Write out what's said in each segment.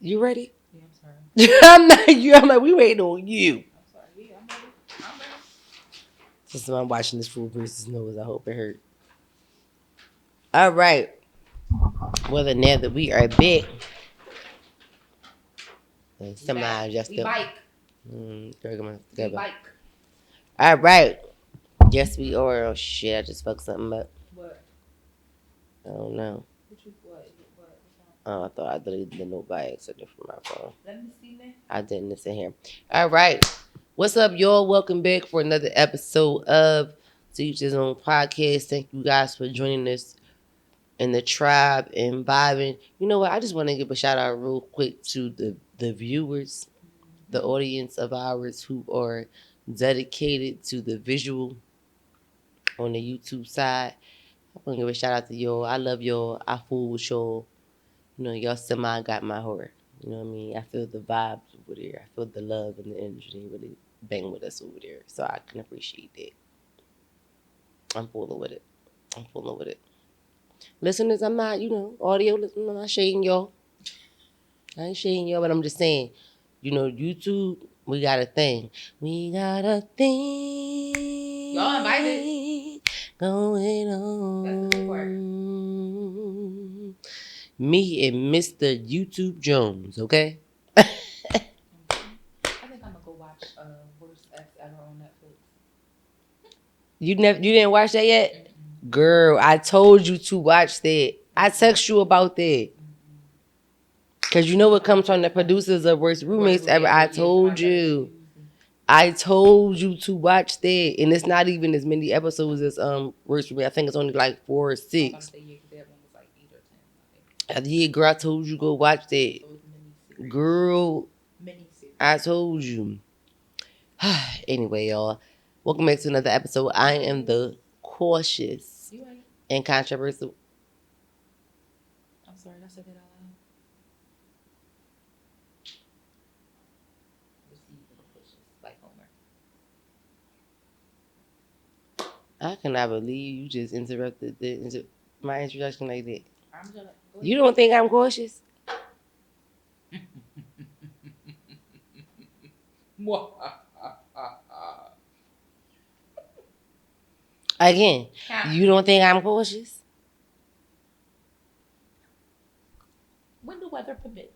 You ready? Yeah, I'm sorry. I'm not you. I'm like, we waiting on you. I'm sorry. Yeah, I'm ready. I'm ready. Since I'm watching this fool versus nose, I hope it hurt. All right. Well, now that we are back, somebody just We bike. We bike. All right. Yes, we are. Oh shit! I just fucked something up. What? I don't know. What? Oh, I thought I deleted the note by accident from my phone. Let me see that. I didn't. It's in here. All right. What's up, y'all? Welcome back for another episode of CHRISSIE Thank you guys for joining us in the tribe and vibing. You know what? I just want to give a shout out real quick to the viewers, the audience of ours who are dedicated to the visual on the YouTube side. I want to give a shout out to y'all. I love y'all. I fool with y'all. You know, y'all semi got my heart. You know what I mean? I feel the vibes over there. I feel the love and the energy. They really bang with us over there. So I can appreciate that. I'm fooling with it. I'm fooling with it. Listeners, I'm not, audio listeners, I'm not shading y'all. I ain't shading y'all, but I'm just saying, YouTube, we got a thing. We got a thing. Y'all invited. Going That's the good part. on. Me and Mr. YouTube Jones, okay? I think I'm gonna go watch Worst Ex Ever on Netflix. You didn't watch that yet? Mm-mm. Girl, I told you to watch that. I text you about that. Because you know what comes from the producers of Worst Roommates Ever. I told you. I told you to watch that. And it's not even as many episodes as Worst Roommate. I think it's only like 4 or 6. Yeah, girl, I told you go watch that. Girl, I told you. Anyway, y'all. Welcome back to another episode. I am the cautious and controversial. I'm sorry, I said that out loud. Like Homer. I cannot believe you just interrupted my introduction like that. You don't think I'm cautious? Again, you don't think I'm cautious? When the weather permits.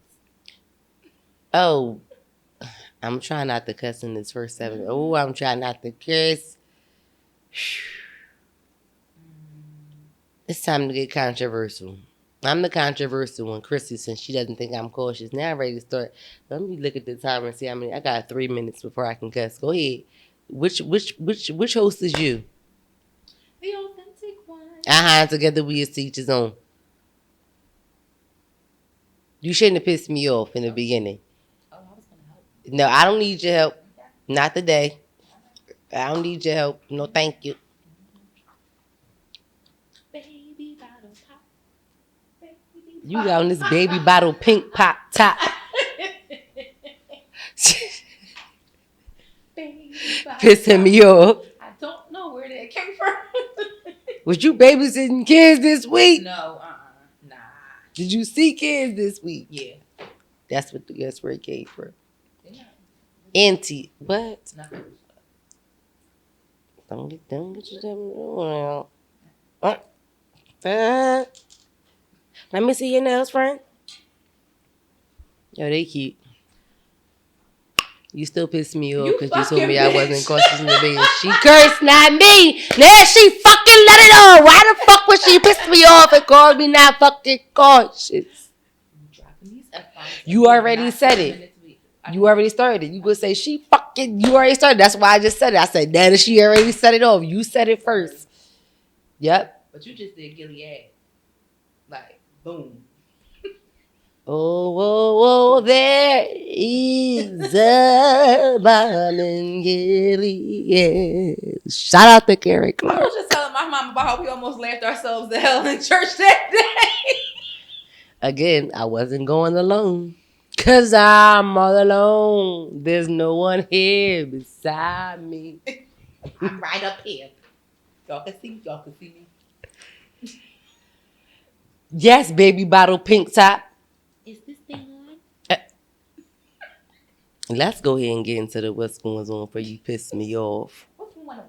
Oh, I'm trying not to cuss in this first 7. Oh, I'm trying not to curse. It's time to get controversial. I'm the controversial one, CHRISSIE, since she doesn't think I'm cautious. Now I'm ready to start. Let me look at the timer and see how many. I got 3 minutes before I can cuss. Go ahead. Which host is you? The authentic one. Together we is each his own. You shouldn't have pissed me off in the beginning. Oh, I was gonna help. No, I don't need your help. Not today. I don't need your help. No, thank you. Baby bottle pop. You got on this baby bottle pink pop top. Pissing me off. I don't know where that came from. Was you babysitting kids this week? No, nah. Did you see kids this week? Yeah. That's where it came from. Yeah. Auntie, what? Nothing. Don't get you let me see your nails, friend. Yo, they cute. You still piss me off because you told me I wasn't cautious in the bed. She cursed, not me. Now she fucking let it on. Why the fuck would she piss me off and call me not fucking cautious? You already said it. You already started. You gonna say she fucking. You already started. That's why I just said it. I said that she already set it off. You said it first. Yep. But you just did Gilead. Like boom. Oh, there is a bomb in Gilead. Shout out to Gary Clark. I was just telling my mom about how we almost laughed ourselves to hell in church that day. Again, I wasn't going alone. Because I'm all alone. There's no one here beside me. I'm right up here. Y'all can see me. Yes, baby bottle pink top. Is this thing on? Let's go ahead and get into the what's going on for you. Piss me off. What's going on?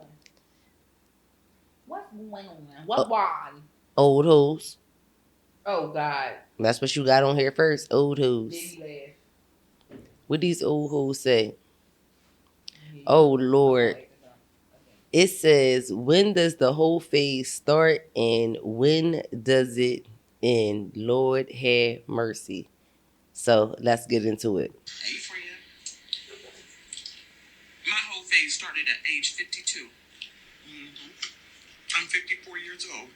What's going on? What one? Old hoes. Oh God. That's what you got on here first. Old hoes. Baby laugh. What these old hoes say? Oh Lord. It says, when does the whole phase start and when does it end? Lord have mercy. So let's get into it. Hey friend, my whole phase started at age 52. I'm 54 years old.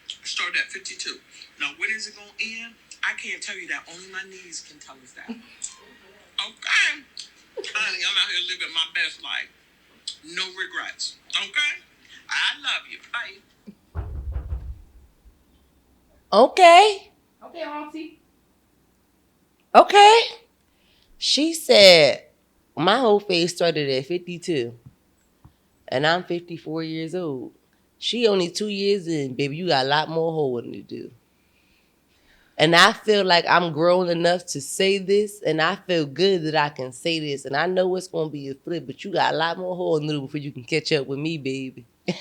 I started at 52. Now when is it going to end? I can't tell you that. Only my knees can tell us that. Okay. Honey, I'm out here living my best life. No regrets. Okay? I love you. Bye. Okay. Okay, auntie. Okay. She said, my whole phase started at 52. And I'm 54 years old. She only 2 years in, baby. You got a lot more hoeing to do. And I feel like I'm grown enough to say this, and I feel good that I can say this. And I know it's going to be a flip, but you got a lot more hoeing to do before you can catch up with me, baby. Okay?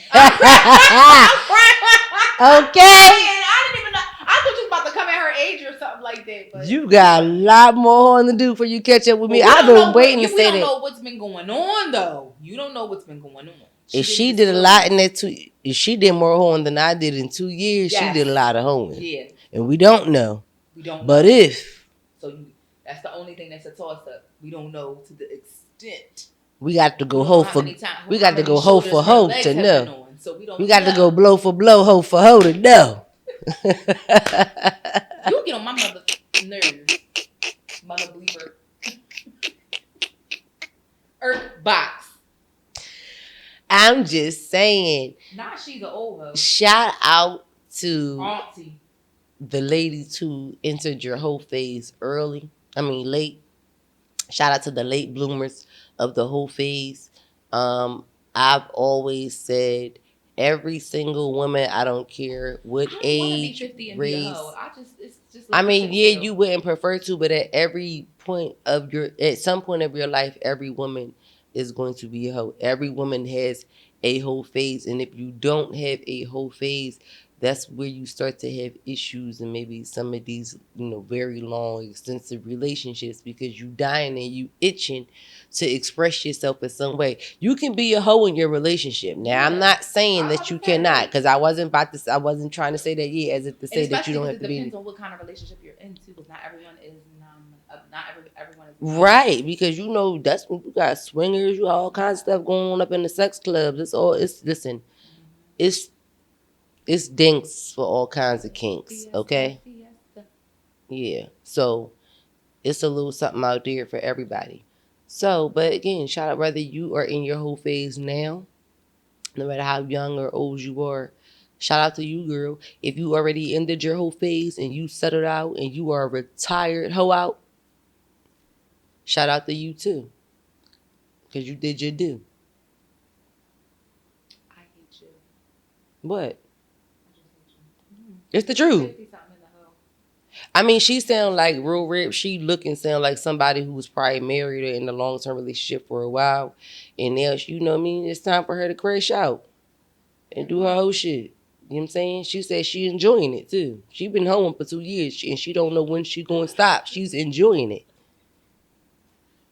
I didn't even know. I thought you was about to come at her age or something like that. But You got a lot more hoeing to do before you catch up with me. I've been waiting to say that. We don't know what's been going on, though. You don't know what's been going on. If she did a lot in that if she did more hoeing than I did in 2 years, yes, she did a lot of hoeing. Yeah. And we don't know. We don't know. But if. So that's the only thing that's a toss up. We don't know to the extent. We got to go hoe for we got to go hoe for hoe to know. So we got to go blow for blow, hoe for hoe to know. You get on my mother's nerves. Mother bleeper. Earth box. I'm just saying. Nah, she's an old hoe. Shout out to auntie, the ladies who entered your whole phase early. I mean late. Shout out to the late bloomers of the whole phase. I've always said every single woman, I don't care what age, race. I mean, yeah, you wouldn't prefer to, but at some point of your life, every woman is going to be a hoe. Every woman has a whole phase, and if you don't have a whole phase, that's where you start to have issues and maybe some of these, very long, extensive relationships because you dying and you itching to express yourself in some way. You can be a hoe in your relationship. Now, yeah. I'm not saying that you cannot, because I wasn't trying to say that, as if to say that you don't have to be. It depends on what kind of relationship you're into, because not everyone is everyone is right, because that's when you got swingers, you all kinds of stuff going on up in the sex clubs. Listen, it's dinks for all kinds of kinks, okay? Yeah. So it's a little something out there for everybody. So, but again, shout out whether you are in your whole phase now, no matter how young or old you are. Shout out to you, girl. If you already ended your whole phase and you settled out and you are a retired hoe out, shout out to you too. Because you did your due. I hate you. What? It's the truth. I mean, she sound like real rip. She look and sound like somebody who was probably married or in a long-term relationship for a while. And now, it's time for her to crash out and do her whole shit. You know what I'm saying? She said she enjoying it, too. She been home for 2 years, and she don't know when she going to stop. She's enjoying it.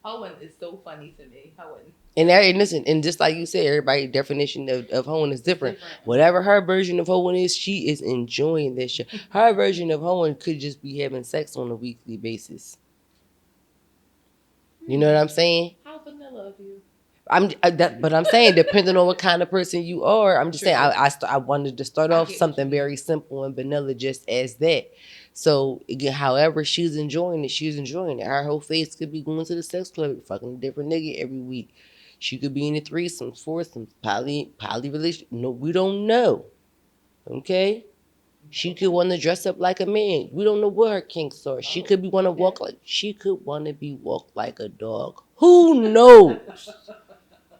Hoeing is so funny to me. Hoeing. And listen, and just like you said, everybody's definition of hoeing is different. Whatever her version of hoeing is, she is enjoying this shit. Her version of hoeing could just be having sex on a weekly basis. You know what I'm saying? How vanilla of you. But I'm saying, depending on what kind of person you are, I'm just saying, I wanted to start off something very simple and vanilla, just as that. So again, however she's enjoying it, she's enjoying it. Her whole face could be going to the sex club, fucking a different nigga every week. She could be in a threesomes, foursomes, poly relationship. No, we don't know. Okay? She could want to dress up like a man. We don't know what her kinks are. She could want to walk like a dog. Who knows?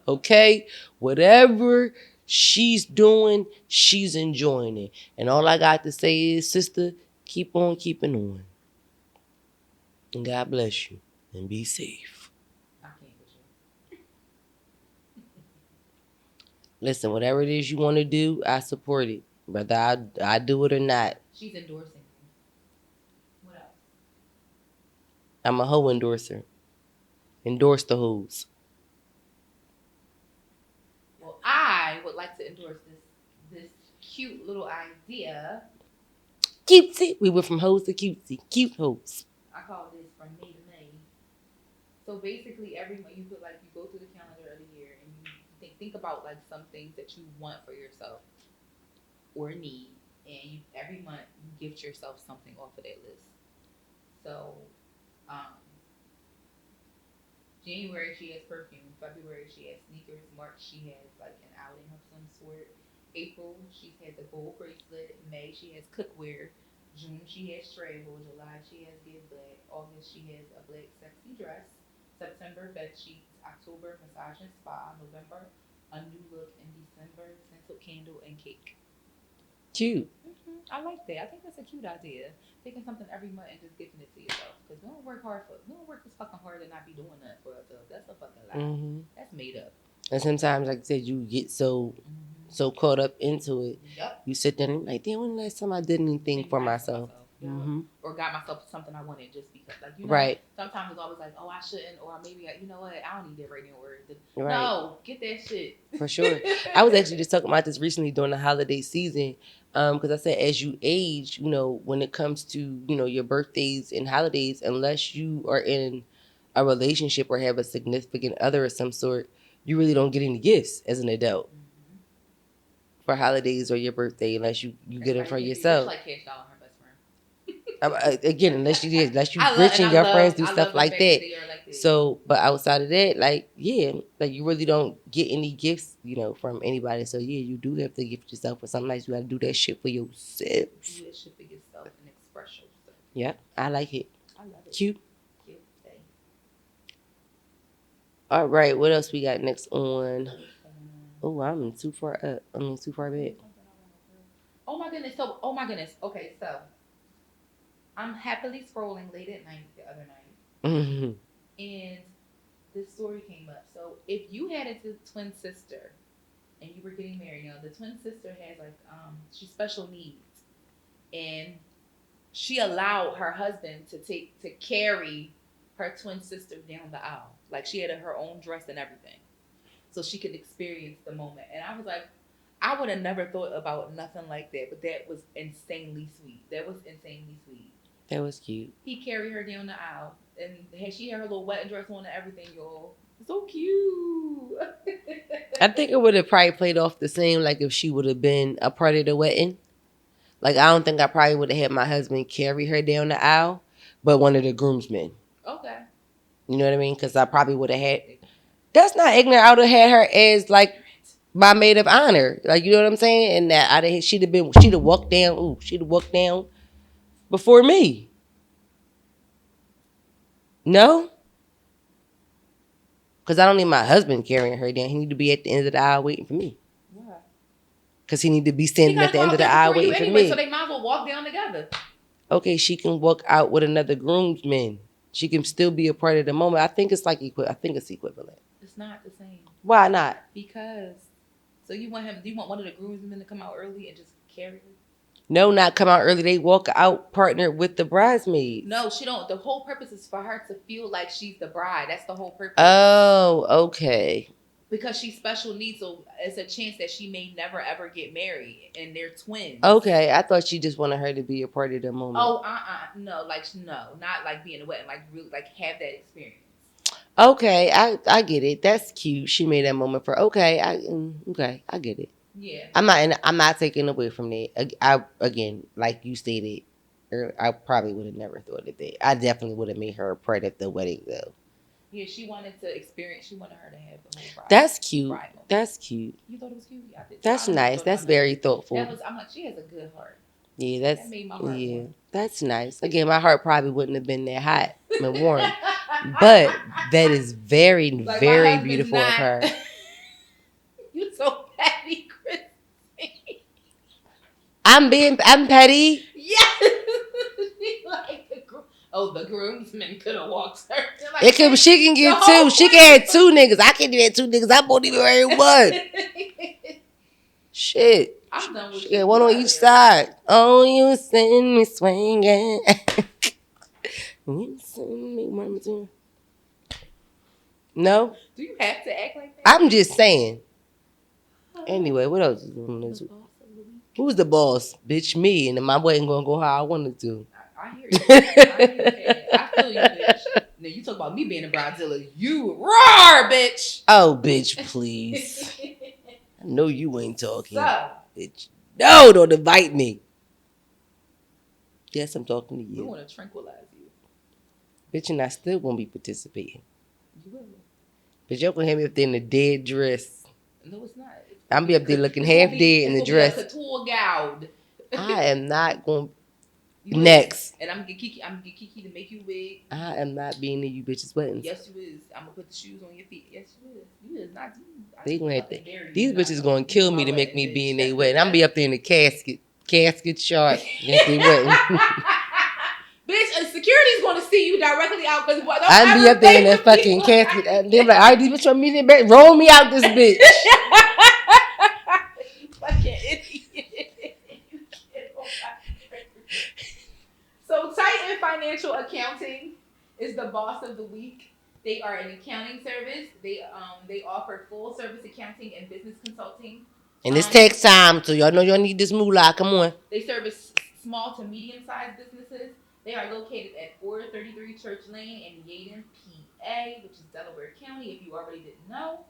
Okay? Whatever she's doing, she's enjoying it. And all I got to say is, sister, keep on keeping on. And God bless you. And be safe. I can't with you. Listen, whatever it is you want to do, I support it. Whether I do it or not. She's endorsing you. What else? I'm a hoe endorser. Endorse the hoes. Well, I would like to endorse this cute little idea. Cutesy. We went from hoes to cutesy. Cute hoes. I call this from May to May. So basically, every month you go through the calendar of the year and you think about like some things that you want for yourself or need, and every month you gift yourself something off of that list. So, January she has perfume. February she has sneakers. March she has like an outing of some sort. April she has a gold bracelet. May she has cookware. June she has travel. July she has Get Black. August she has a black sexy dress. September bed sheets. October massage and spa. November a new look. In December scented candle and cake. Cute. I like that. I think that's a cute idea. Taking something every month and just giving it to yourself. Because we don't work this fucking hard and not be doing nothing for ourselves. That's a fucking lie. Mm-hmm. That's made up. And sometimes, like I said, you get so caught up into it. Yep. You sit there and you're like, damn, when the last time I did anything for myself? Or got myself something I wanted just because. Like, you know, right. Sometimes it's always like, oh, I shouldn't. Or maybe, you know what, I don't need that right now. Or, right. No, get that shit. For sure. I was actually just talking about this recently during the holiday season. Because I said, as you age, you know, when it comes to, you know, your birthdays and holidays, unless you are in a relationship or have a significant other of some sort, you really don't get any gifts as an adult for holidays or your birthday, unless you get them for yourself. Like Cash Doll and her best friend. Again, unless you rich and your friends do stuff like that. So, but outside of that, like, yeah, like you really don't get any gifts, you know, from anybody. So yeah, you do have to gift yourself with something nice. You got to do that shit for yourself. Do that shit for yourself and express yourself. Yeah, I like it. I love it. Cute. All right, what else we got next on? Oh, I'm too far up. I mean, too far back. Oh my goodness. Okay, so I'm happily scrolling late at night the other night. And this story came up. So if you had a twin sister and you were getting married, you know, the twin sister has like, she's special needs. And she allowed her husband to carry her twin sister down the aisle. Like she had her own dress and everything. So she could experience the moment. And I was like, I would have never thought about nothing like that. But that was insanely sweet. That was cute. He carried her down the aisle. And she had her little wedding dress on and everything, y'all. So cute. I think it would have probably played off the same like if she would have been a part of the wedding. Like, I don't think I probably would have had my husband carry her down the aisle, but one of the groomsmen. Okay. You know what I mean? Because I probably would have had... That's not ignorant. I would have had her as, like, my maid of honor. Like, you know what I'm saying? And that she'd have walked down... Ooh, she'd have walked down before me. No? Because I don't need my husband carrying her down. He need to be at the end of the aisle waiting for me. Why? Because he need to be standing at the end of the aisle waiting for me. So they might as well walk down together. Okay, she can walk out with another groomsman. She can still be a part of the moment. I think it's like I think it's equivalent. It's not the same. Why not? Because so you want one of the groomsmen to come out early and just carry her? No, not come out early. They walk out partnered with the bridesmaids. No, she don't. The whole purpose is for her to feel like she's the bride. That's the whole purpose. Oh, okay. Because she's special needs, so it's a chance that she may never ever get married, and they're twins. Okay, I thought she just wanted her to be a part of the moment. Oh, no, not like being a wedding, like really, like have that experience. Okay, I get it. That's cute. She made that moment for okay, I get it. Yeah, I'm not taking away from that. Again, like you stated, I probably would have never thought of that. I definitely would have made her a part of the wedding though. Yeah, she wanted to experience. She wanted her to have the whole bride. That's cute. That's cute. You thought it was cute? Yeah, I did. That's nice. That's very thoughtful. I'm like, she has a good heart. Yeah, that made my heart warm. That's nice. Again, my heart probably wouldn't have been that hot and warm, but that is very, very beautiful of her. I'm petty. Yes. Like the groomsman could have walked her. Like, She can get two. She can have two niggas. I can't even have two niggas. I won't even wear one. Shit. I'm done with she you. Get one on each side. Oh, you send me swinging. You send me one too. No. Do you have to act like that? I'm just saying. Anyway, what else is going on? Who's the boss? Bitch, me. And my way ain't gonna go how I wanted to. I hear you. I feel you, bitch. Now you talk about me being a bridezilla. You roar, bitch. Oh, bitch, please. I know you ain't talking. So, bitch. No, don't invite me. Yes, I'm talking to you. We want to tranquilize you. Bitch, and I still won't be participating. You will. But y'all gonna have me up there in a dead dress. No, it's not. I'm be up there looking half dead in the dress. Couture gown. I am not going. Next. And I'm gonna get Kiki to make you wig. I am not being in you bitches' weddings. Yes, you is. I'm gonna put the shoes on your feet. Yes, you is. You is not. They gonna have to. These bitches gonna kill me to make me be in their wedding. I'm be up there in the casket short. Bitch, security's gonna see you directly out because I'd be up there in that fucking casket. They're like, all right, these bitches want me to roll me out this bitch. Fucking idiot. So Titan Financial Accounting is the boss of the week. They are an accounting service. They offer full service accounting and business consulting. And this takes time, so y'all know y'all need this moolah. Come on. They service small to medium-sized businesses. They are located at 433 Church Lane in Yeadon, PA, which is Delaware County, if you already didn't know.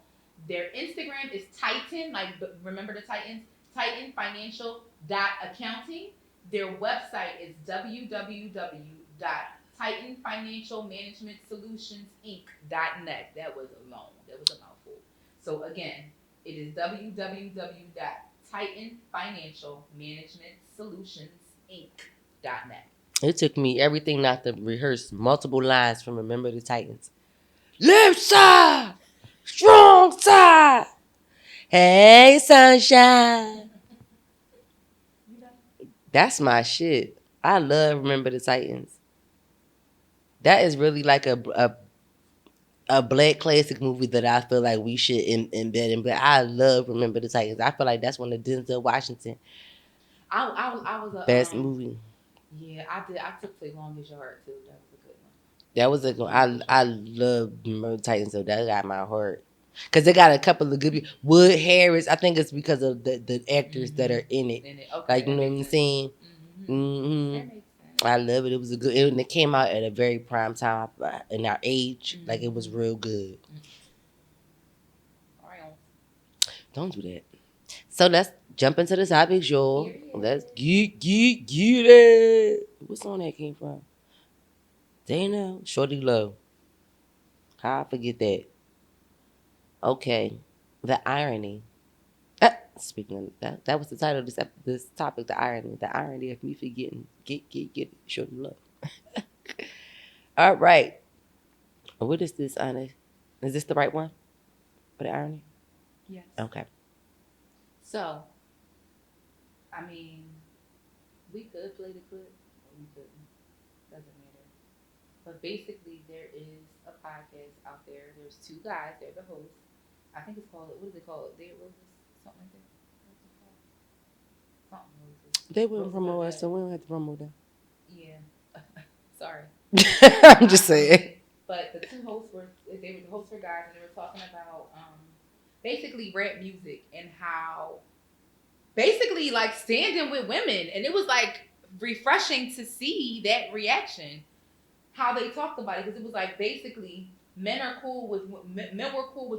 Their Instagram is Titan, like remember the Titans? Titan Financial.accounting. Their website is www.titanfinancialmanagementsolutionsinc.net. That was a mouthful. So again, it is www.titanfinancialmanagementsolutionsinc.net. It took me everything not to rehearse multiple lines from Remember the Titans. Left side, strong side. Hey, sunshine. That's my shit. I love Remember the Titans. That is really like a black classic movie that I feel like we should embed in. But I love Remember the Titans. I feel like that's one of Denzel Washington. I was a best movie. Yeah, I did. I took Play Long as Your Heart too. That was a good one. That was a good one. I love Remember the Titans, so that got my heart. Because they got a couple of good people. Wood Harris, I think it's because of the actors that are in it. Okay, like, you know what I'm saying? Mm-hmm. That makes sense. I love it. It was a good, and it came out at a very prime time in our age. Like, it was real good. Don't do that. So let's jump into the topics, y'all. Let's get it. What song that came from? Dana, Shorty Low. How I forget that? Okay, the irony. Speaking of that was the title of this topic. The irony of me forgetting. Get it. Shorty Low. All right. What is this, Anna? Is this the right one for the irony? Yes. Okay. So, I mean, we could play the clip, or we couldn't. Doesn't matter. But basically, there is a podcast out there. There's two guys. They're the hosts. I think it's called, what is it called? They Roses? Something like that? What's it called? Something Roses. They wouldn't promote us, so we don't have to promote them. Yeah. Sorry. I'm just saying. But the two hosts were the hosts were guys, and they were talking about basically rap music and how basically like standing with women, and it was like refreshing to see that reaction, how they talked about it, because it was like basically men were cool with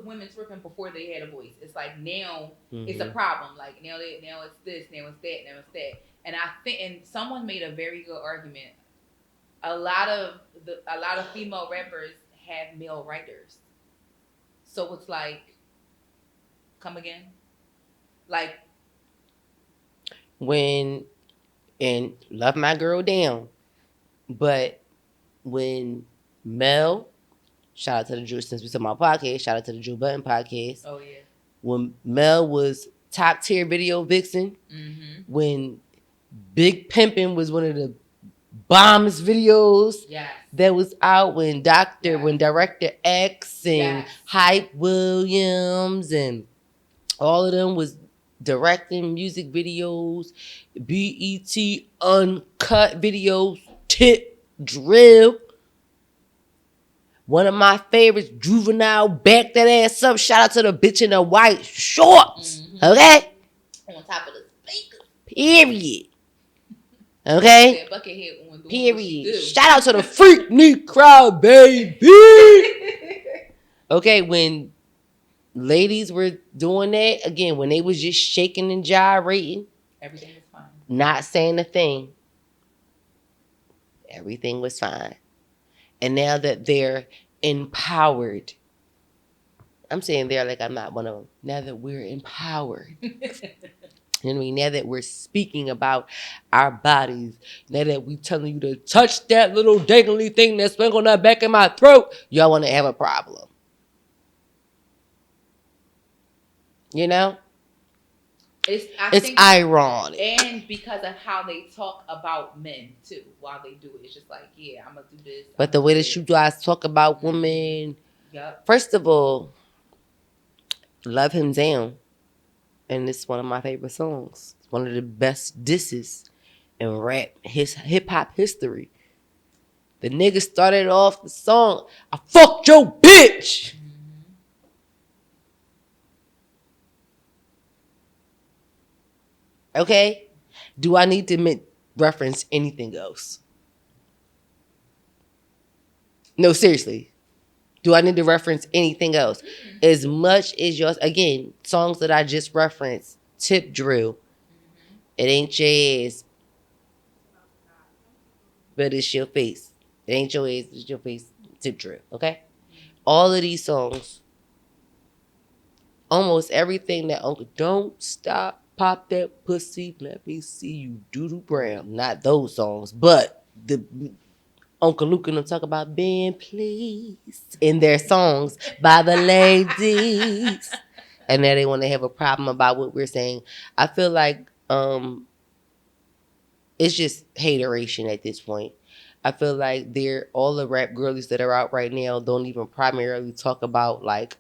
women twerking before they had a voice. It's like now it's a problem. Like now it's this, now it's that, now it's that. And I think, and someone made a very good argument. A lot of female rappers have male writers, so it's like, come again, like when, and love my girl down, but when Mel, shout out to the Drew, since we talking about podcast, shout out to the Drew Button podcast. Oh yeah. When Mel was top tier video vixen, when Big Pimpin' was one of the bombest videos that was out when Director X and Hype Williams and all of them was directing music videos, BET uncut videos, Tip Drill. One of my favorites, Juvenile, back that ass up. Shout out to the bitch in the white shorts. Okay? On top of the speakers. Period. Okay? Buckethead on period. Shout out to the Freak Neat crowd, baby. Okay, when ladies were doing that, again, when they was just shaking and gyrating, everything was fine. Not saying a thing. Everything was fine. And now that they're empowered, I'm saying they're like I'm not one of them. Now that we're empowered. You know what I mean? Now that we're speaking about our bodies, now that we telling you to touch that little dangly thing that's been on the back of my throat, y'all want to have a problem. You know? It's ironic. And because of how they talk about men, too, while they do it. It's just like, yeah, I'm going to do this. But the way that you guys talk about women, first of all, Love Him Down. And it's one of my favorite songs. It's one of the best disses in hip hop history. The nigga started off the song, I fucked your bitch. Okay? Do I need to reference anything else? No, seriously. Do I need to reference anything else? As much as yours, again, songs that I just referenced, Tip Drill, It Ain't Your Ass, but it's your face. It ain't your ass, it's your face, Tip Drill, okay? All of these songs, almost everything that Uncle Don't Stop, Pop That Pussy, Let Me See You Doodle Brown. Not those songs, but the Uncle Luke and them talk about being pleased in their songs by the ladies. And now they want to have a problem about what we're saying. I feel like it's just hateration at this point. I feel like all the rap girlies that are out right now don't even primarily talk about like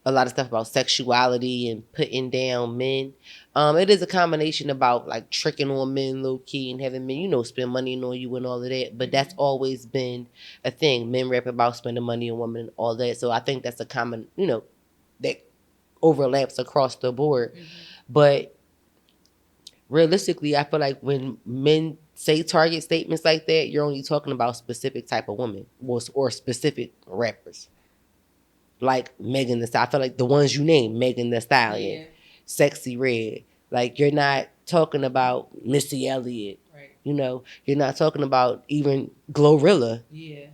a lot of stuff about sexuality and putting down men. It is a combination about like tricking on men low key and having men, spend money on you and all of that. But that's always been a thing. Men rap about spending money on women and all that. So I think that's a common, that overlaps across the board. Mm-hmm. But realistically, I feel like when men say target statements like that, you're only talking about specific type of women or specific rappers. Like Megan Thee Stallion. I feel like the ones you named, Megan Thee Stallion, Sexy Red. Like you're not talking about Missy Elliott. Right. You're not talking about even Glorilla. Yeah.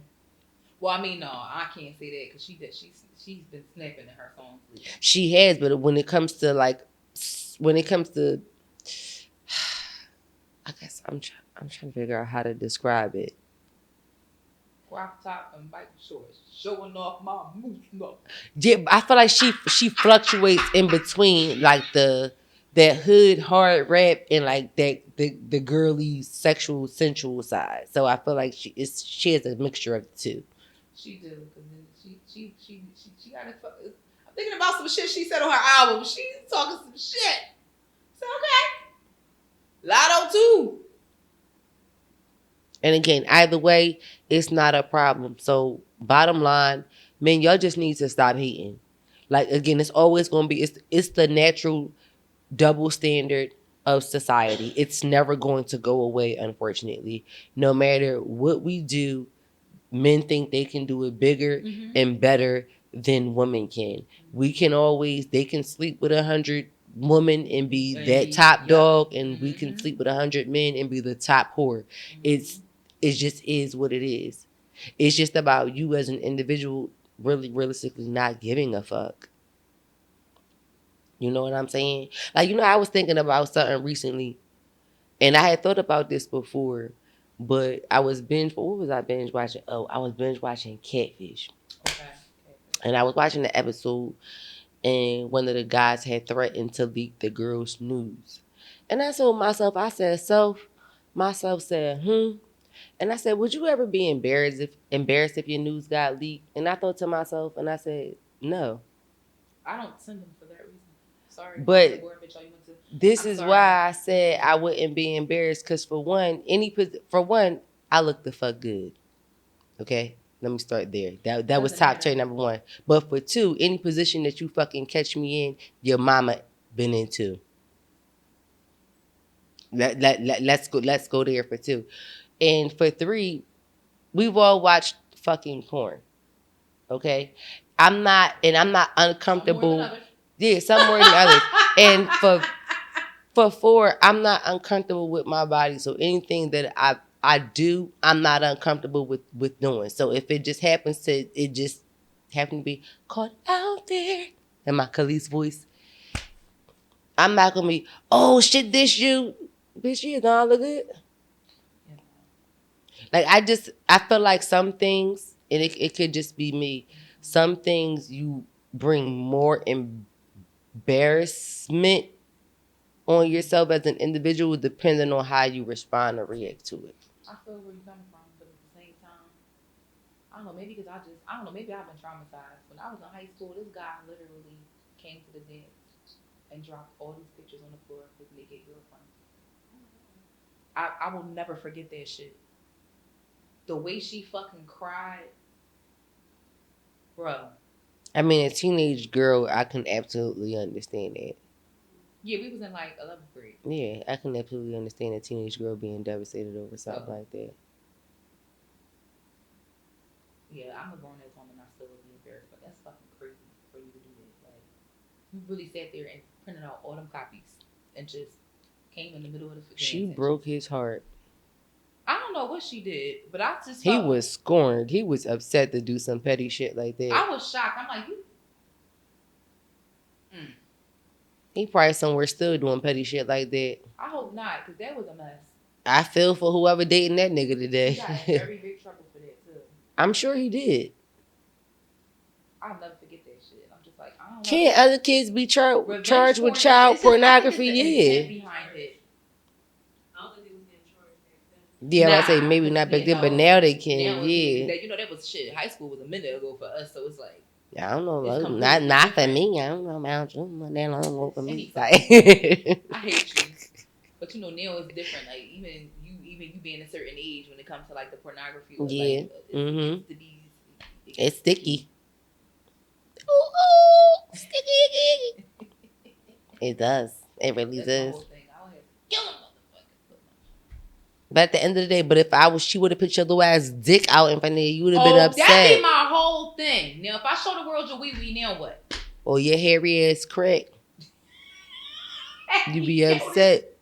Well, I mean, no, I can't say that because she's been snapping in her songs. She has, but when it comes to I guess I'm trying to figure out how to describe it. Crop top and bike shorts, showing off my moose nut. Yeah, I feel like she fluctuates in between like that hood hard rap and like the girly sexual sensual side. So I feel like she has a mixture of the two. She do because she got it. I'm thinking about some shit she said on her album. She's talking some shit. So okay, Lotto too. And again, either way, it's not a problem. So bottom line, man, y'all just need to stop hating. Like, again, it's always going to be, it's the natural double standard of society. It's never going to go away, unfortunately. No matter what we do, men think they can do it bigger and better than women can. They can sleep with 100 women and be that top dog, and we can sleep with 100 men and be the top whore. It just is what it is. It's just about you as an individual really realistically not giving a fuck. You know what I'm saying? Like, I was thinking about something recently, and I had thought about this before, but what was I binge watching? Oh, I was binge watching Catfish. Okay. And I was watching the episode, and one of the guys had threatened to leak the girl's nudes. And I told myself, I said, so myself said, And I said, would you ever be embarrassed if your news got leaked? And I thought to myself, and I said, no. I don't send them for that reason. Sorry. But this I'm is sorry. why I said I wouldn't be embarrassed, because for one, I look the fuck good. Okay? Let me start there. That was top tier number one. But for two, any position that you fucking catch me in, your mama been into. Let's go there for two. And for three, we've all watched fucking porn. Okay? I'm not uncomfortable. Some more than others. Yeah, some more than others. And for four, I'm not uncomfortable with my body. So anything that I do, I'm not uncomfortable with doing. So if it just happens to be caught out there in my Khalees voice, I'm not gonna be, oh shit, this you, bitch, you gonna look good. Like I feel like some things, and it could just be me. Some things you bring more embarrassment on yourself as an individual, depending on how you respond or react to it. I feel where you're coming from, but at the same time, I don't know, maybe because maybe I've been traumatized. When I was in high school, this guy literally came to the dance and dropped all these pictures on the floor of his naked girlfriend. I will never forget that shit. The way she fucking cried, bro. I mean, a teenage girl, I can absolutely understand that. Yeah, we was in like 11th grade. Yeah, I can absolutely understand a teenage girl being devastated over something like that. Yeah, I'm a grown-ass woman. I still would be embarrassed, but that's fucking crazy for you to do that. Like, you really sat there and printed out all them copies and just came in the middle of the. She broke his heart. I don't know what she did, but I just he was scorned. He was upset to do some petty shit like that. I was shocked. I'm like, you. He probably somewhere still doing petty shit like that. I hope not, because that was a mess. I feel for whoever dating that nigga today. He got in very big trouble for that too. I'm sure he did. I'll never forget that shit. I'm just like, I don't know. Can't other kids be charged with child pornography? Yeah. Behind it. Yeah, I say maybe not back then, but now they can. Now yeah. You know, that was shit. High school was a minute ago for us, so it's like. I don't know. Not for me. I don't know about you. That long ago for me. I hate you. But you know, now it's different. Like even you being a certain age when it comes to like the pornography. Yeah. Like, it's sticky. Ooh, sticky. It does. It really does. But at the end of the day, she would have put your little ass dick out in front of you, you would have been upset. That'd be my whole thing. Now, if I show the world your wee, now what? Or your hairy ass crack. You be upset.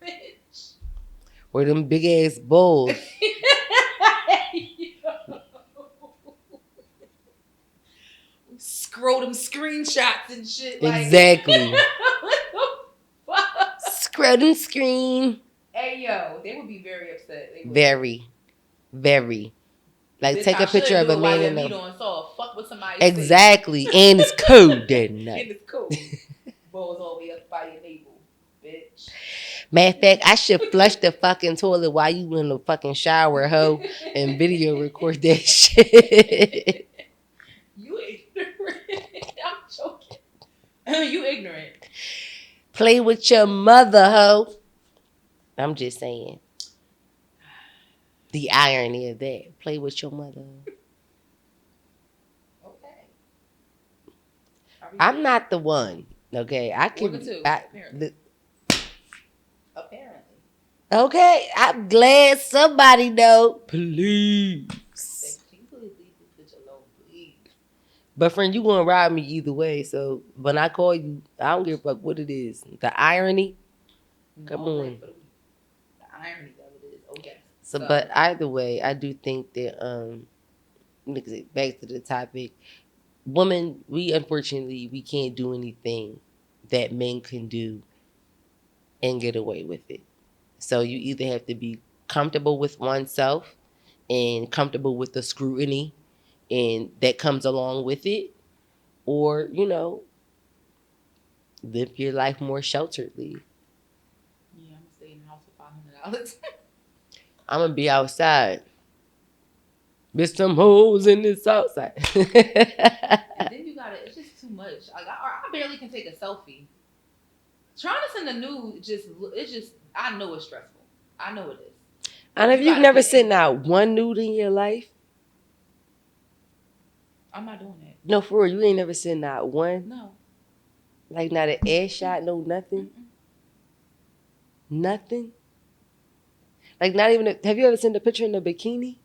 Or them big ass balls. Scrotum screenshots and shit. Exactly. Scrotum screen. Hey yo, they would be very upset. Very. Like, take a picture of a man in the. Fuck with somebody. Exactly. And it's cold that night. And it's cold. Balls all the way up by your navel, bitch. Matter of fact, I should flush the fucking toilet while you in the fucking shower, hoe, and video record that shit. You ignorant. I'm joking. You ignorant. Play with your mother, hoe. I'm just saying. The irony of that. Play with your mother. Okay. I'm not the one. Okay, I can. Apparently. Okay, I'm glad somebody know. Please. But friend, you gonna ride me either way. So when I call you, I don't give a fuck what it is. The irony. Come on. The irony of it is okay. So, but either way, I do think that back to the topic, women, we can't do anything that men can do and get away with it. So you either have to be comfortable with oneself and comfortable with the scrutiny and that comes along with it, or, live your life more shelteredly. Yeah, I'm gonna stay I'm gonna be outside. There's some holes in this outside. And then you gotta. It's just too much. Like I barely can take a selfie. Trying to send a nude it's just. I know it's stressful. I know it is. And if you've never sent out one nude in your life, I'm not doing that. No, for real, you ain't never sent out one. No. Like not an air shot, no nothing. Mm-mm. Nothing. Like not even. Have you ever sent a picture in a bikini?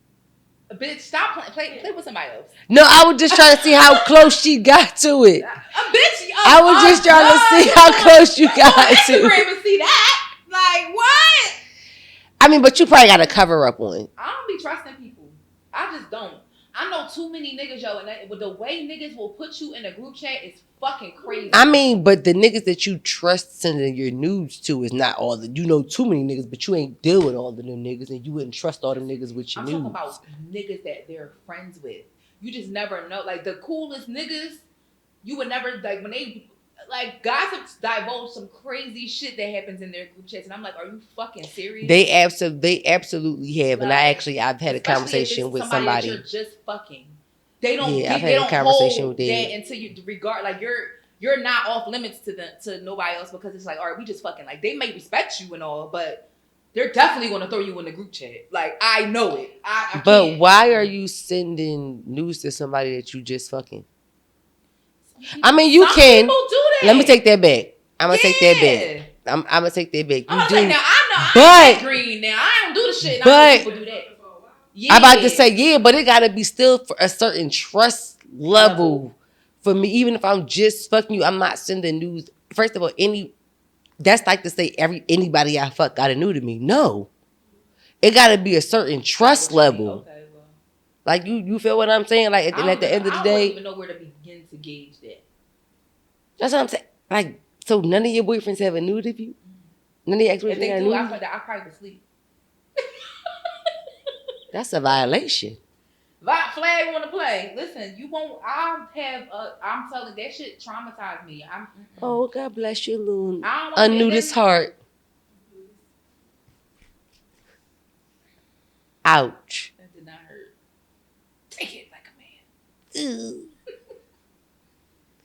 Bitch, stop playing. Play with somebody else. No, I was just trying to see how close she got to it. Bitch, I was just trying to see how close you got to it. Instagram and see that. Like what? I mean, but you probably got a cover up on. I don't be trusting people. I just don't. I know too many niggas, yo, and the way niggas will put you in a group chat is fucking crazy. I mean, but the niggas that you trust sending your nudes to is not all the. You know too many niggas, but you ain't deal with all of them niggas, and you wouldn't trust all them niggas with your nudes. I'm talking about niggas that they're friends with. You just never know. Like the coolest niggas, you would never like when they. Like, guys have divulged some crazy shit that happens in their group chats, and I'm like, are you fucking serious? They absolutely have, and I've had a conversation with somebody. That you're just fucking. They don't. Yeah, I've they had don't a conversation hold with that until you regard. Like you're not off limits to nobody else because it's like, all right, we just fucking. Like they may respect you and all, but they're definitely going to throw you in the group chat. Like I know it. But can't. Why are you sending news to somebody that you just fucking? I mean, you can. People do that. Let me take that back. I'm gonna take that back. I'm gonna take that back. I'm gonna say now. I know. But I ain't green now. I don't do the shit. But people do that. Yeah. I'm about to say yeah, but it gotta be still for a certain trust level for me. Even if I'm just fucking you, I'm not sending news. First of all, that's like to say anybody I fuck got a nude to me. No, it gotta be a certain trust level. Okay, well. Like you feel what I'm saying? Like at the end of the day, I don't even know where to begin to gauge that. That's what I'm saying. Like, so none of your boyfriends have a nude of you? None of your ex-boyfriends have a nude? If they do, I probably would sleep. That's a violation. Flag want to play. Listen, you won't. I'm telling that shit traumatized me. Oh, God bless your little unnudist heart. Ouch. That did not hurt. Take it like a man. Ew.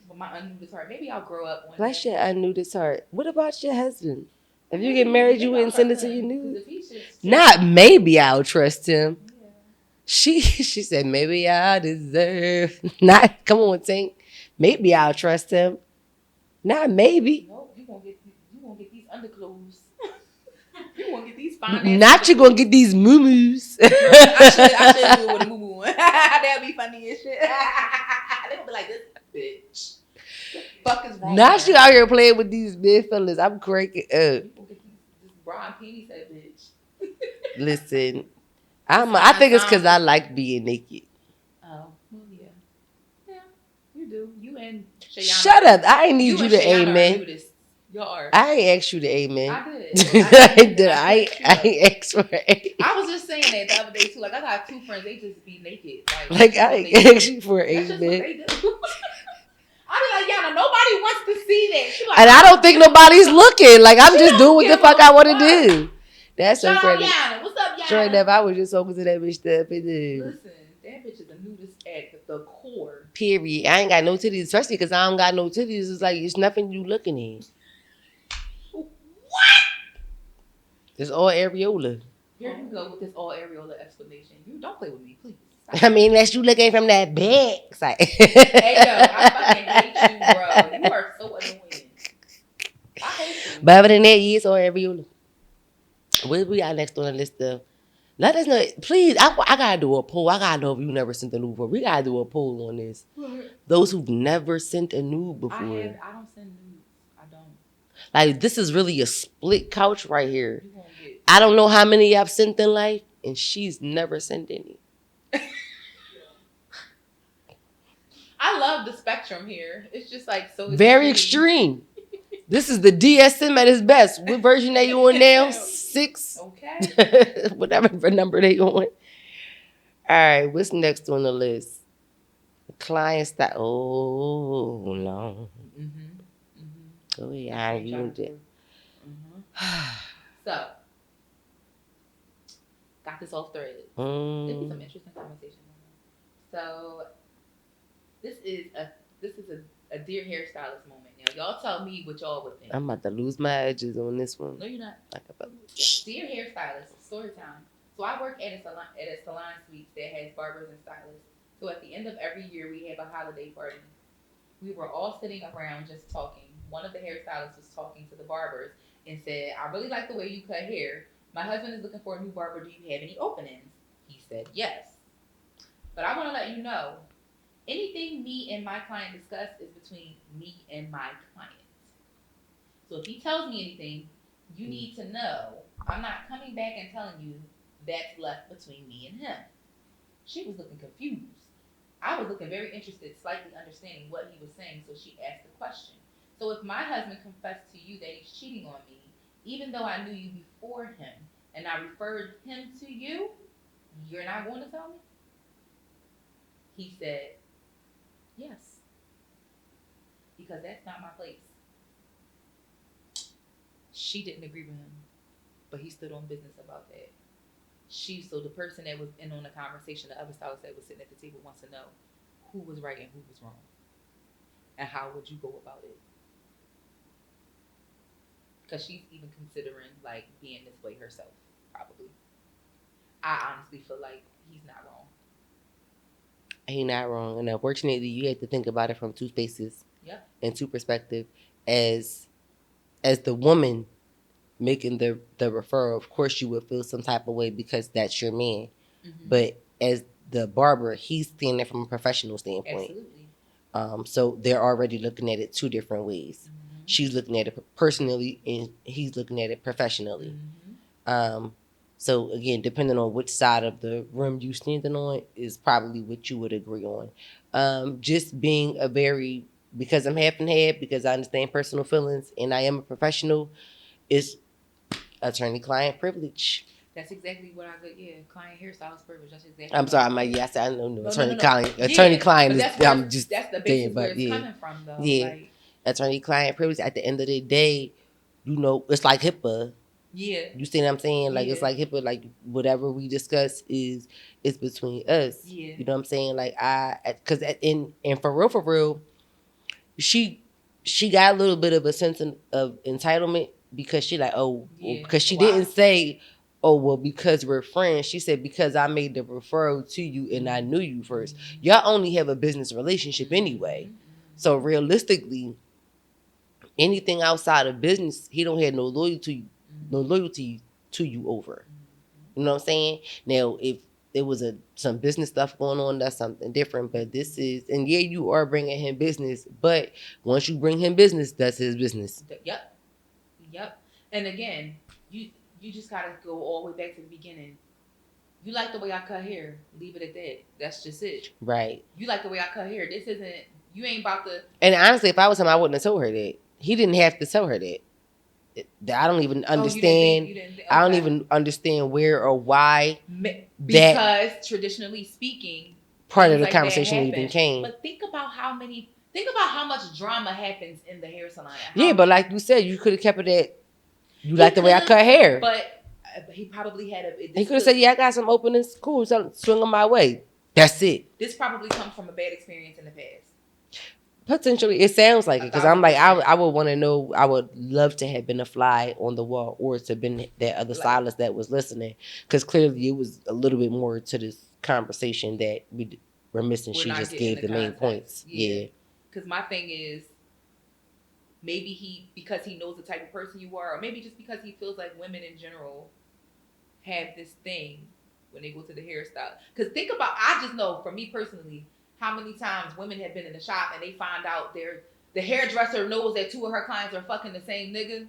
But my unnudist heart. Maybe I'll grow up one bless day. Your unnudist heart. What about your husband? If you get married, you wouldn't send it to your nude? Not maybe I'll trust him. Yeah. She said, maybe I deserve. Not, come on, Tink. Maybe I'll trust him. Not maybe. Nope, you won't get these underclothes. You won't get these fine. Not you gonna get these moo-moos. I should do it with a moo-moo. That'd be funny as shit. They gonna be like, this bitch. Fuck is wrong? Now she out here playing with these big fellas. I'm cracking up. This Brian Penny said, bitch. Listen, I think it's because I like being naked. Oh, well, yeah. Yeah, you do. You and Shayana. Shut up. I ain't need you to amen. I ain't asked you to amen. I did. I ain't asked for amen. I was just saying that the other day too. Like I got two friends, they just be naked. Like I ain't asked you for amen. That's just what they do. I be like, Yana, nobody wants to see that. Like, and I don't think nobody's looking. Like I'm just doing what the fuck I want to do. That's so crazy. Yana. What's up, Yana? Sure enough, I was just talking to that bitch stuff. Listen, that bitch is a nudist at the core. Period. I ain't got no titties, especially because I don't got no titties. It's like it's nothing you looking at. What? It's all areola. Here you go with this all areola explanation. You don't play with me, please. I mean, unless you looking from that back side. Hey, yo, I fucking hate you, bro. You are so annoying. I hate you. But other than that, yeah, it's all areola. What we got next on the list of? Let us know. Please, I got to do a poll. I got to know if you never sent a nude before. We got to do a poll on this. Those who've never sent a nude before. I don't send nudes. I don't. Like, this is really a split couch right here. I don't know how many I've sent in life, and she's never sent any. I love the spectrum here. It's just like so very extreme. This is the DSM at its best. What version are you on now? 6? Okay. Whatever number they on. All right, what's next on the list? Client-stylist. Oh, no. Oh, yeah, you did. So, Got this off thread. It'd be some interesting conversation. So this is a dear hairstylist moment. Now y'all tell me what y'all would think. I'm about to lose my edges on this one. No, you're not. Dear hairstylist, story time. So I work at a salon suite that has barbers and stylists. So at the end of every year, we have a holiday party. We were all sitting around just talking. One of the hairstylists was talking to the barbers and said, "I really like the way you cut hair. My husband is looking for a new barber. Do you have any openings?" He said, "Yes. But I want to let you know, anything me and my client discuss is between me and my client. So if he tells me anything, you need to know I'm not coming back and telling you that's left between me and him." She was looking confused. I was looking very interested, slightly understanding what he was saying, so she asked the question. "So if my husband confessed to you that he's cheating on me, even though I knew you before him, and I referred him to you, you're not going to tell me?" He said, "Yes, because that's not my place." She didn't agree with him, but he stood on business about that. So the person that was in on the conversation, the other stylist that was sitting at the table, wants to know who was right and who was wrong, and how would you go about it? Because she's even considering like being this way herself, probably. I honestly feel like he's not wrong. He's not wrong, and unfortunately, you have to think about it from two faces. Yep. And two perspectives. As the woman making the referral, of course you would feel some type of way because that's your man. Mm-hmm. But as the barber, he's seeing it from a professional standpoint. Absolutely. So they're already looking at it two different ways. Mm-hmm. She's looking at it personally, and he's looking at it professionally. Mm-hmm. So again, depending on which side of the room you standing on is probably what you would agree on. Just being because I'm half and half, because I understand personal feelings and I am a professional, is attorney-client privilege. That's exactly what I got. Yeah, client hairstylist privilege. That's exactly. I'm sorry, I said I know no. attorney-client. Yeah, Attorney-client is that's the basis where it's coming from, though. Yeah, like, attorney-client privilege. At the end of the day, it's like HIPAA. Yeah. You see what I'm saying? Like, it's like HIPAA, like whatever we discuss is between us. Yeah. You know what I'm saying? Like, because and for real, she got a little bit of a sense of entitlement, because she like, because she didn't say, because we're friends. She said, because I made the referral to you and I knew you first. Y'all only have a business relationship anyway. So realistically, anything outside of business, he don't have no loyalty to you over. You know what I'm saying? Now, if there was some business stuff going on, that's something different. But this is, and yeah, you are bringing him business. But once you bring him business, that's his business. Yep. And again, you just gotta go all the way back to the beginning. You like the way I cut hair, leave it at that. That's just it. Right. You like the way I cut hair. This isn't. You ain't about to. And honestly, if I was him, I wouldn't have told her that. He didn't have to tell her that. I don't even understand. You didn't think, okay. I don't even understand where or why. Because traditionally speaking, part of the conversation even came. But think about how much drama happens in the hair salon. But like you said, you could have kept it at, you like the way I cut hair. But he probably had he could have said, yeah, I got some openings. Cool, so swing them my way. That's it. This probably comes from a bad experience in the past. Potentially, it sounds like it, because I'm like, I would want to know. I would love to have been a fly on the wall, or to have been that other stylist that was listening, because clearly it was a little bit more to this conversation that we were missing. She just gave the main points. Yeah. Because my thing is, maybe because he knows the type of person you are, or maybe just because he feels like women in general have this thing when they go to the hairstyle. Because I just know, for me personally, how many times women have been in the shop and they find out the hairdresser knows that two of her clients are fucking the same nigga.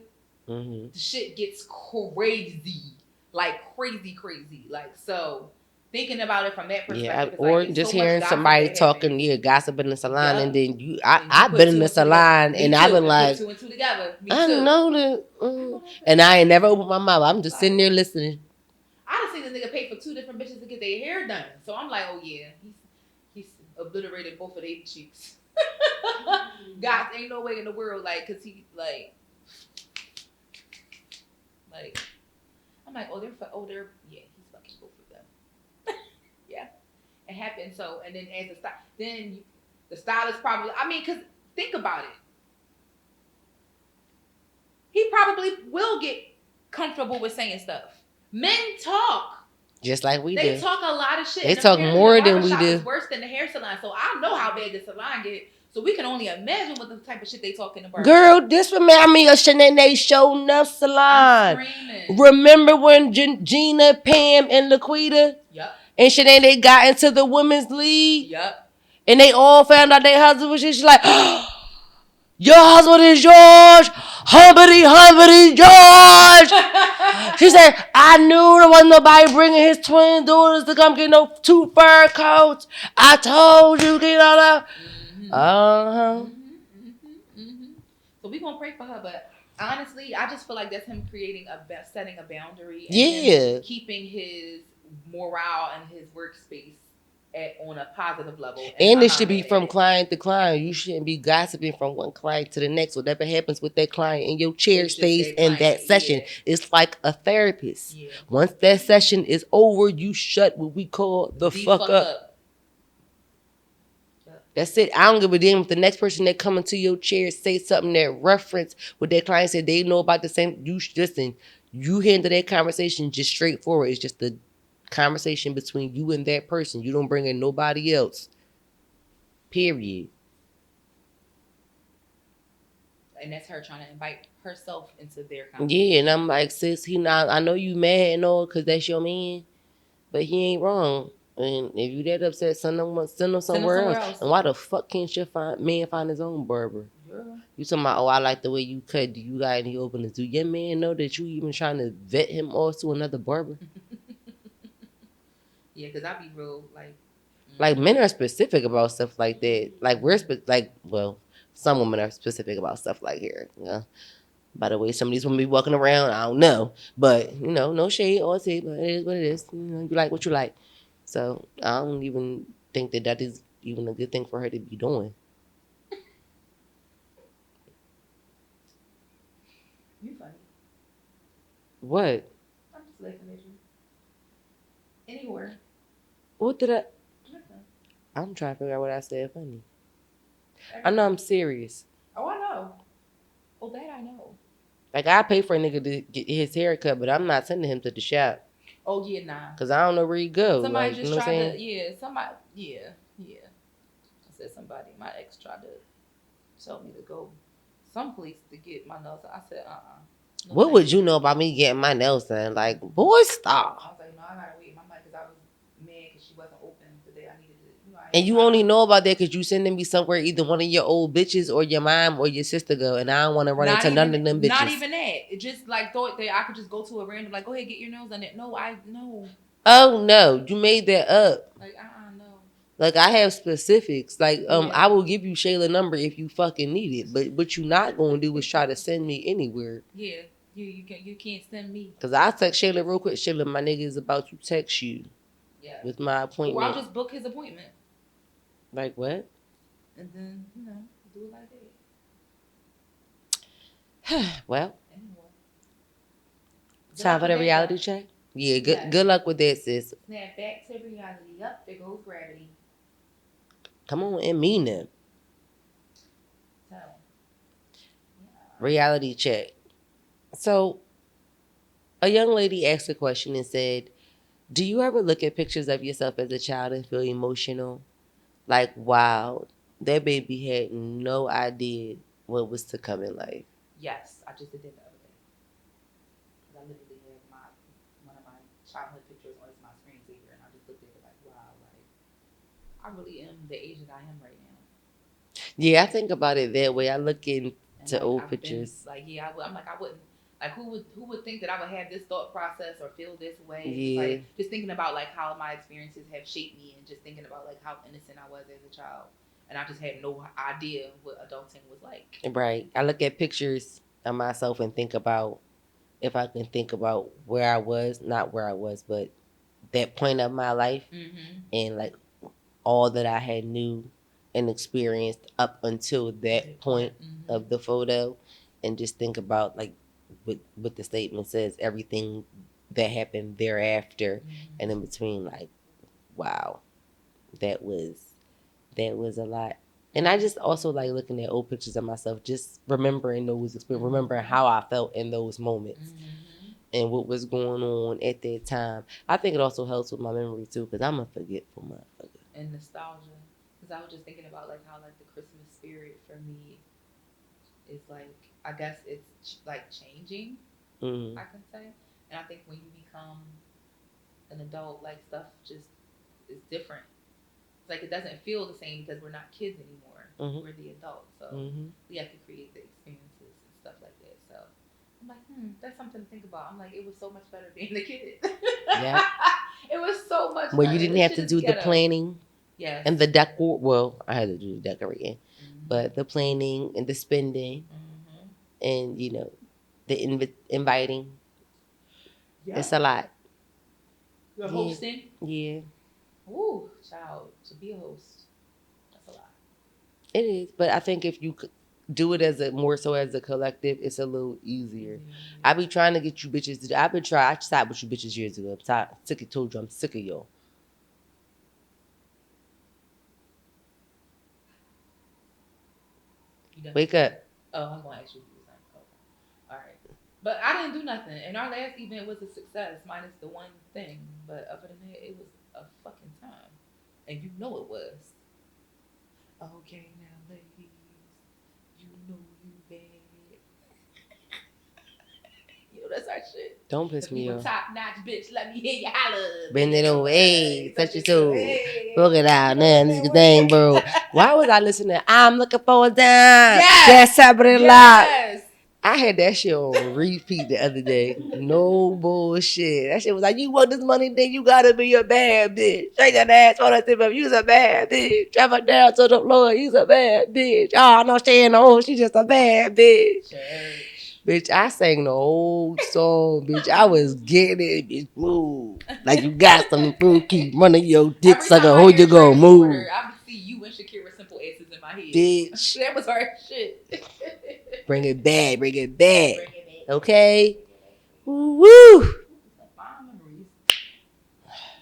Mm-hmm. The shit gets crazy. Like, crazy. Like, so, thinking about it from that perspective. Yeah, or just hearing somebody talking, gossiping in the salon, and then I've been in the salon, and I've been like, two and two together. I know that. And I ain't never opened my mouth. I'm just sitting there listening. I done seen this nigga pay for two different bitches to get their hair done. So I'm like, oh yeah, he's obliterated both of their cheeks. God, ain't no way in the world, like, cause he like, I'm like, oh, he's fucking both of them. Yeah, it happened. So, and then as the stylist probably, I mean, because think about it. He probably will get comfortable with saying stuff. Men talk. Just like we do. They talk a lot of shit. They talk more than we do. Is worse than the hair salon. So I know how bad the salon get. So we can only imagine what the type of shit they talk in the barbershop. Girl, this remind me of Shanae Show Enough Salon. Remember when Gina, Pam, and Laquita? Yep. And Shanae got into the women's league? Yep. And they all found out their husband was just she's like, your husband is George. Humpity George. She said, I knew there wasn't nobody bringing his twin daughters to come get no 2 fur coats. I told you, get all that. Uh-huh. So we gonna pray for her, but honestly, I just feel like that's him setting a boundary. And keeping his morale and his workspace on a positive level. And it should be from client to client. You shouldn't be gossiping from one client to the next. Whatever happens with that client and your chair stays in that session. Yeah. It's like a therapist. Yeah. Once that session is over, you shut what we call the fuck up. That's it. I don't give a damn if the next person that come into your chair say something that reference what their client said. They know about the same. You listen. You handle that conversation just straightforward. It's just the conversation between you and that person. You don't bring in nobody else. Period. And that's her trying to invite herself into their conversation. Yeah, and I'm like, sis, I know you mad and all because that's your man, but he ain't wrong. And if you that upset, send him somewhere else. And why the fuck can't your man find his own barber? Yeah. You talking about, I like the way you cut. Do you got any openings? Do your man know that you even trying to vet him off to another barber? Yeah, because I be real, like men are specific about stuff like that. Like some women are specific about stuff like here. You know? By the way, some of these women be walking around, I don't know. But, no shade or tea, but it is what it is. You like what you like. So I don't even think that is even a good thing for her to be doing. You funny. What? I'm just laughing at you. Anywhere. What did I? I'm trying to figure out what I said funny. I know I'm serious. Oh, I know. Oh, that I know. Like, I pay for a nigga to get his hair cut, but I'm not sending him to the shop. Oh, yeah, nah. Because I don't know where he go. Somebody just tried to, yeah. I said somebody, my ex tried to tell me to go someplace to get my nails. I said, No, what would you know about me getting my nails done? Like, boy, stop. I was like, no, I gotta wait my money because I was mad because she wasn't open the day I needed it. And you only know about that because you sending me somewhere either one of your old bitches or your mom or your sister go, and I don't want to run into none of them bitches. Not even that. It just thought that I could just go to a random, go ahead, get your nails done. No. Oh no, you made that up. No. Like, I have specifics. Like, I will give you Shayla's number if you fucking need it. But what you not gonna do is try to send me anywhere. Yeah, you can't send me. Cause I'll text Shayla real quick. Shayla, my nigga is about to text you. Yeah. With my appointment. Or I'll just book his appointment. Like what? And then do it like that. Well. Anyway. Time for the reality check. Yeah, good luck with that, sis. Snap back to reality. Up there goes gravity. Come on and mean it. So, reality check. So, a young lady asked a question and said, do you ever look at pictures of yourself as a child and feel emotional? Like, wow, that baby had no idea what was to come in life. Yes, I just did that the other day. I literally had one of my childhood pictures on my screensaver, and I just looked at it like, wow, I really am the age that I am right now. Yeah, I think about it that way. I look into old pictures. I'm like, I wouldn't. Like, who would think that I would have this thought process or feel this way? Yeah. Just thinking about how my experiences have shaped me, and just thinking about how innocent I was as a child, and I just had no idea what adulting was like. Right. I look at pictures of myself and think about if I can think about where I was, not where I was, but that point of my life, and all that I had knew and experienced up until that point of the photo, and just think about what the statement says, everything that happened thereafter, and in between, like, wow, that was a lot. And I just also like looking at old pictures of myself, just remembering those experiences, remembering how I felt in those moments and what was going on at that time. I think it also helps with my memory too, because I'm a forgetful motherfucker. And nostalgia. Because I was just thinking about like how like the Christmas spirit for me is like, I guess it's like changing, I can say. And I think when you become an adult, like stuff just is different. It's like it doesn't feel the same because we're not kids anymore. We're the adults, so we have to create the experiences and stuff like that. So I'm like, that's something to think about. I'm like, it was so much better being a kid. Yeah, it was so much. Where you didn't have to do the planning. Yes. And the decor. Well, I had to do the decorating, but the planning and the spending, and you know, the inviting. Yeah. It's a lot. The hosting. Yeah. Ooh, child, to be a host, that's a lot. It is, but I think if you do it as more so as a collective, it's a little easier. I be trying to get you bitches to. I tried with you bitches years ago. Told you I'm sick of y'all. Wake up. Oh, I'm gonna ask you if you was like, okay, all right. But I didn't do nothing, and our last event was a success, minus the one thing. But other than that, it was a fucking time, and you know it was. Okay, now ladies, you know you bad. You know that's our shit. Don't piss me off. Top notch, bitch. Let me hear you holler. Bend it over, hey, touch your toe, book it out, man. This is the thing, bro. Why was I listening? I'm looking for a dime. Yes, that's somebody yes. I had that shit on repeat the other day. No bullshit. That shit was like, you want this money, then you gotta be a bad bitch. Shake that ass on that tip up. You's a bad bitch. Drop her down to the floor. You's a bad bitch. Oh, no, she ain't no. She just a bad bitch. Church. Bitch, I sang the whole song, bitch. I was getting it, bitch. Move. Like you got some fruit. Keep running your dick sucker. Who you gonna move? I see you and Shakira Simple Asses in my head. Bitch. That was her shit. Bring it back. Bring it back. Okay? Woo! Fond memories.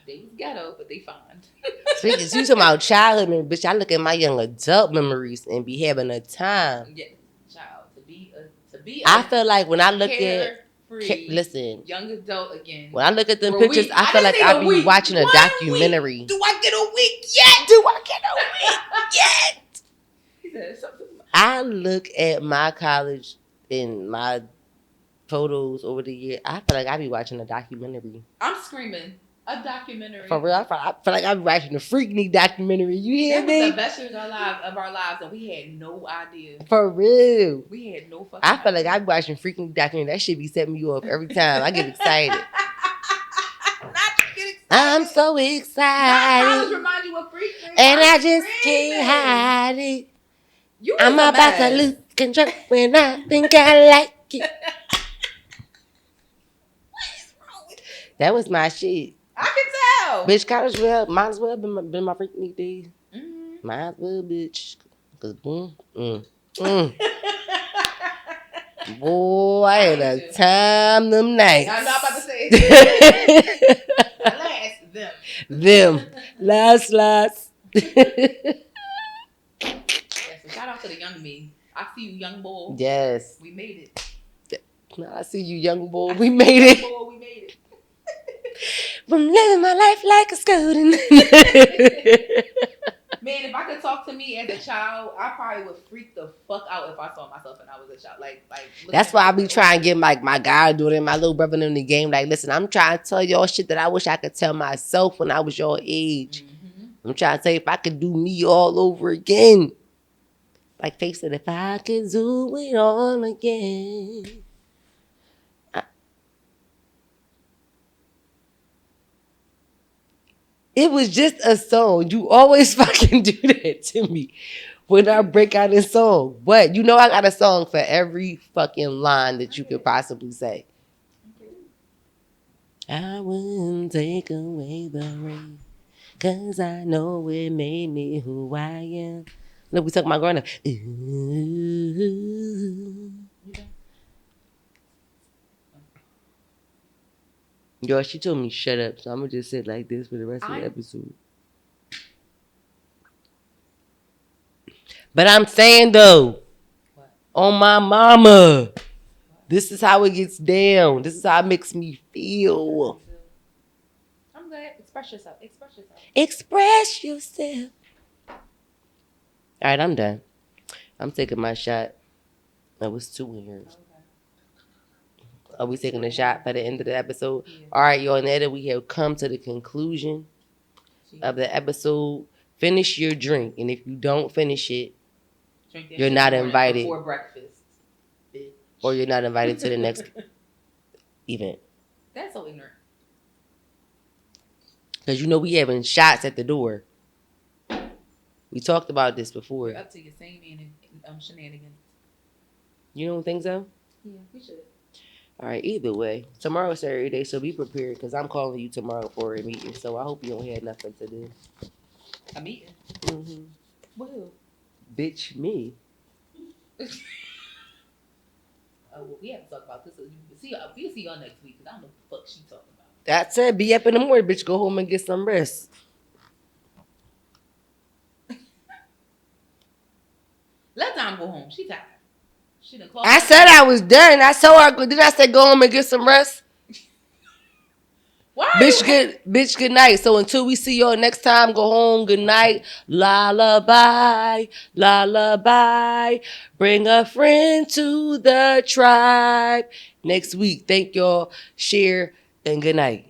They was ghetto, but they fond. Speaking, you talking about childhood memories, bitch. I look at my young adult memories and be having a time. Yeah, child. To be I feel like when I look at listen, young adult again. When I look at them pictures, I feel like I be watching a documentary. Do I get a week yet? Do I get a week yet? He said something. I look at my college and my photos over the year. I feel like I be watching a documentary. I'm screaming. A documentary. For real, I feel like I be watching a Freaknik documentary. You hear me? That was the best years of our lives, and we had no idea. For real. We had no fucking I feel like I be watching Freaknik documentary. That shit be setting me off every time. I get excited. Not to get excited. I'm so excited. Remind you of Freaknik. And I just can't hide it. I'm about to lose control when I think I like it. What is wrong with you? That was my shit. I can tell. Bitch, might as well been my Freaknik days. Mm-hmm. Might as well, bitch. Cause boy, I had a time them nights. I'm not about to say it. Them. Last. Shout out to the young me. I see you, young boy. Yes. We made it. I see you, young boy. We made it. Young boy, we made it. From living my life like a Scrotum. Man, if I could talk to me as a child, I probably would freak the fuck out if I saw myself and I was a child. Like. That's why I be trying to get my guy doing it, my little brother in the game. Like, listen, I'm trying to tell y'all shit that I wish I could tell myself when I was your age. Mm-hmm. I'm trying to tell you if I could do me all over again. Like, face it, if I could do it all again. It was just a song. You always fucking do that to me when I break out in song. What? You know I got a song for every fucking line that you could possibly say. I wouldn't take away the rain, 'cause I know it made me who I am. Look, we talking about growing up. Yo, she told me shut up, so I'm gonna just sit like this for the rest of the episode. But I'm saying though, What? on my mama, this is how it gets down. This is how it makes me feel. I'm good. Express yourself. Express yourself. Express yourself. All right, I'm done. I'm taking my shot. That was 2 in here. Okay. Are we taking a shot for the end of the episode? Yeah. All right, y'all. Now that we have come to the conclusion of the episode, finish your drink. And if you don't finish it, you're not invited. Before breakfast. Or you're not invited to the next event. That's so ignorant. Because you know we having shots at the door. We talked about this before. You're up to your same shenanigans. You don't think so? Yeah, we should. All right, either way. Tomorrow's Saturday, so be prepared because I'm calling you tomorrow for a meeting. So I hope you don't have nothing to do. A meeting? Mm-hmm. Woo. Bitch, me. Well, we have to talk about this. We'll see y'all next week because I don't know what the fuck she talking about. That's it. Be up in the morning, bitch. Go home and get some rest. Let Dom go home. She tired. She done called. I said I was done. I told her. Didn't I say go home and get some rest? Why? Bitch, good night. So until we see y'all next time, go home. Good night. Lullaby. Lullaby. Bring a friend to the tribe. Next week. Thank y'all. Share and good night.